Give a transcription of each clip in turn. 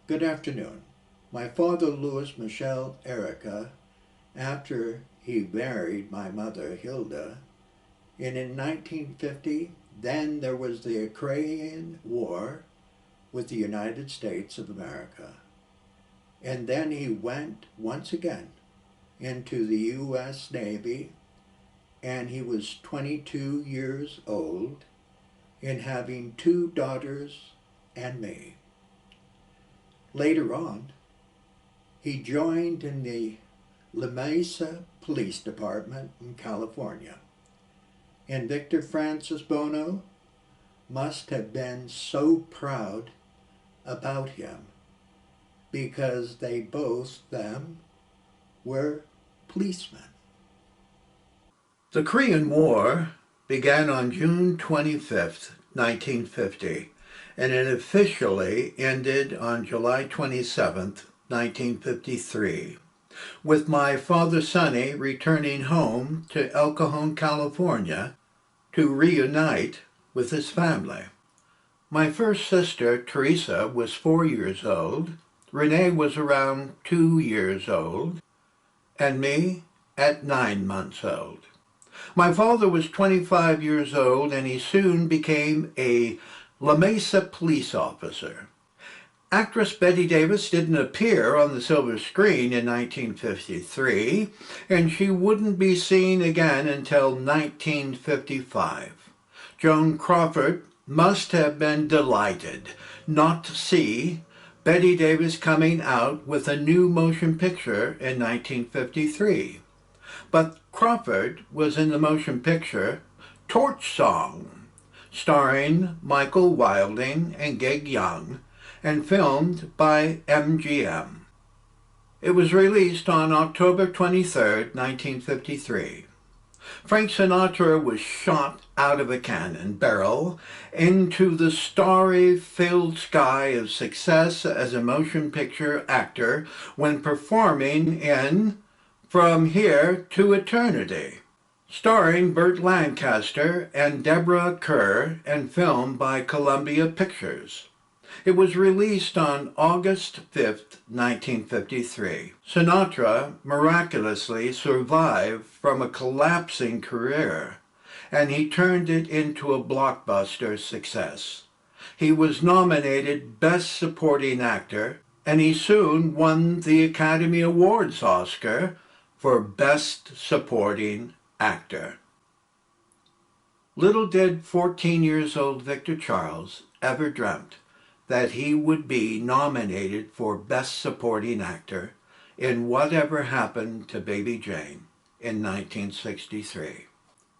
Good afternoon. My father, Louis Michel Erica, after he married my mother, Hilda, and in 1950, then there was the Ukrainian War with the United States of America. And then he went once again into the U.S. Navy, and he was 22 years old and having 2 daughters and me. Later on, he joined in the Mesa Police Department in California. And Victor Francis Buono must have been so proud about him because they both, them, were policemen. The Korean War began on June 25th, 1950, and it officially ended on July 27th, 1953, with my father Sonny returning home to El Cajon, California, to reunite with his family. My first sister, Theresa, was 4 years old, Renee was around 2 years old, and me at 9 months old. My father was 25 years old, and he soon became a Mesa Police Officer. Actress Bette Davis didn't appear on the silver screen in 1953, and she wouldn't be seen again until 1955. Joan Crawford must have been delighted not to see Bette Davis coming out with a new motion picture in 1953. But Crawford was in the motion picture Torch Song, starring Michael Wilding and Gig Young, and filmed by MGM. It was released on October 23, 1953. Frank Sinatra was shot out of a cannon barrel into the starry-filled sky of success as a motion picture actor when performing in From Here to Eternity, starring Burt Lancaster and Deborah Kerr and filmed by Columbia Pictures. It was released on August 5, 1953. Sinatra miraculously survived from a collapsing career, and he turned it into a blockbuster success. He was nominated Best Supporting Actor, and he soon won the Academy Awards Oscar for Best Supporting Actor. Little did 14 years old Victor Charles ever dreamt that he would be nominated for Best Supporting Actor in Whatever Happened to Baby Jane in 1963.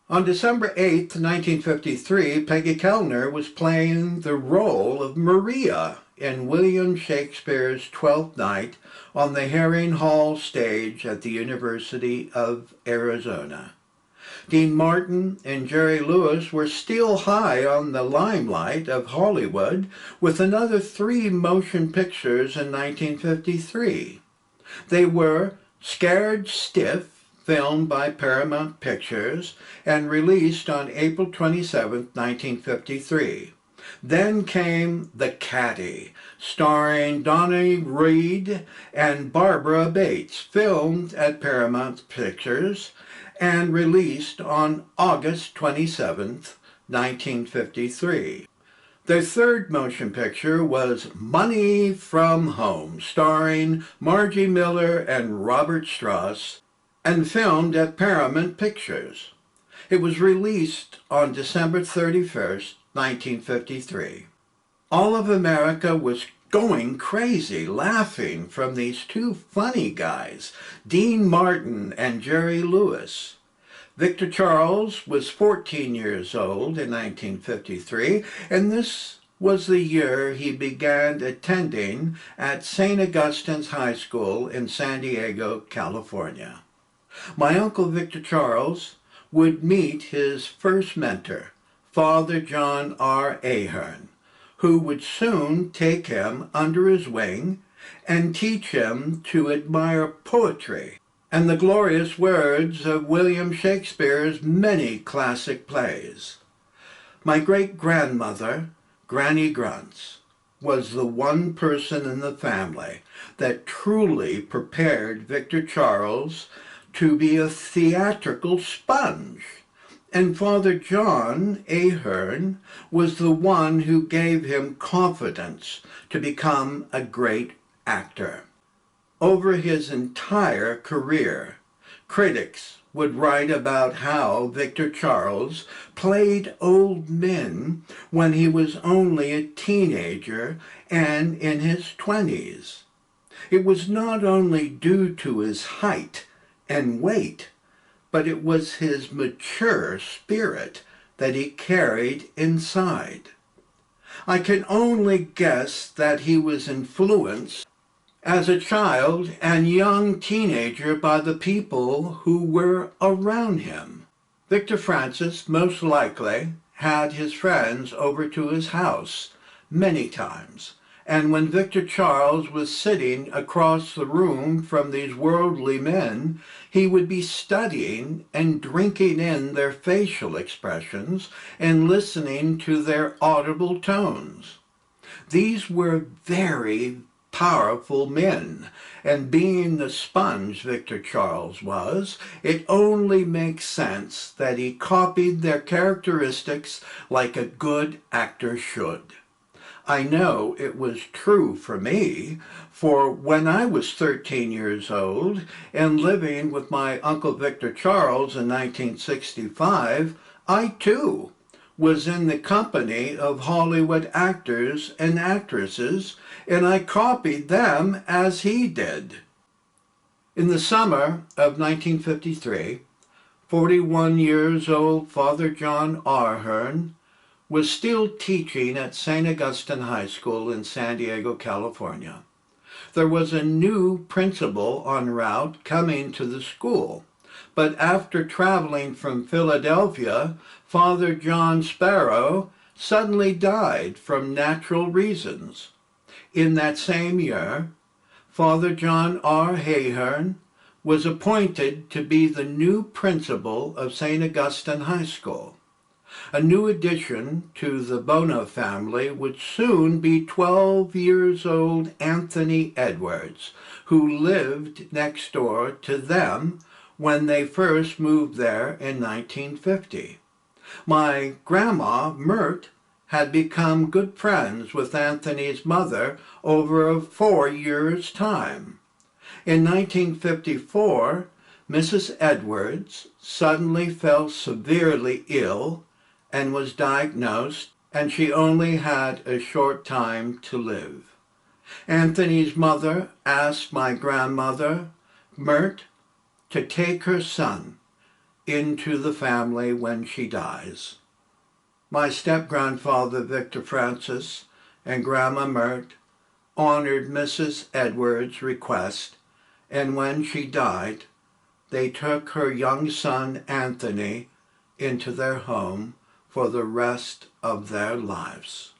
On December 8, 1953, Peggy Kellner was playing the role of Maria in William Shakespeare's Twelfth Night on the Herring Hall stage at the University of Arizona. Dean Martin and Jerry Lewis were still high on the limelight of Hollywood with another 3 motion pictures in 1953. They were Scared Stiff, filmed by Paramount Pictures and released on April 27, 1953. Then came The Caddy, starring Donnie Reed and Barbara Bates, filmed at Paramount Pictures and released on August 27, 1953. Their third motion picture was Money from Home, starring Margie Miller and Robert Strauss, and filmed at Paramount Pictures. It was released on December 31, 1953. All of America was going crazy, laughing from these 2 funny guys, Dean Martin and Jerry Lewis. Victor Charles was 14 years old in 1953, and this was the year he began attending at St. Augustine's High School in San Diego, California. My uncle Victor Charles would meet his first mentor, Father John R. Ahern, who would soon take him under his wing and teach him to admire poetry and the glorious words of William Shakespeare's many classic plays. My great-grandmother, Granny Grunts, was the one person in the family that truly prepared Victor Charles to be a theatrical sponge. And Father John Ahern was the one who gave him confidence to become a great actor. Over his entire career, critics would write about how Victor Charles played old men when he was only a teenager and in his 20s. It was not only due to his height and weight, but it was his mature spirit that he carried inside. I can only guess that he was influenced as a child and young teenager by the people who were around him. Victor Francis most likely had his friends over to his house many times, and when Victor Charles was sitting across the room from these worldly men, he would be studying and drinking in their facial expressions and listening to their audible tones. These were very powerful men, and being the sponge Victor Charles was, it only makes sense that he copied their characteristics like a good actor should. I know it was true for me, for when I was 13 years old and living with my Uncle Victor Charles in 1965, I too was in the company of Hollywood actors and actresses, and I copied them as he did. In the summer of 1953, 41 years old Father John Ahern was still teaching at St. Augustine High School in San Diego, California. There was a new principal en route coming to the school, but after traveling from Philadelphia, Father John Sparrow suddenly died from natural reasons. In that same year, Father John R. Ahern was appointed to be the new principal of St. Augustine High School. A new addition to the Buono family would soon be 12 years old Anthony Edwards, who lived next door to them when they first moved there in 1950. My grandma, Mert, had become good friends with Anthony's mother over 4 years' time. In 1954, Mrs. Edwards suddenly fell severely ill and was diagnosed, and she only had a short time to live. Anthony's mother asked my grandmother, Mert, to take her son into the family when she dies. My step-grandfather, Victor Francis, and Grandma Mert honored Mrs. Edwards' request, and when she died, they took her young son, Anthony, into their home for the rest of their lives.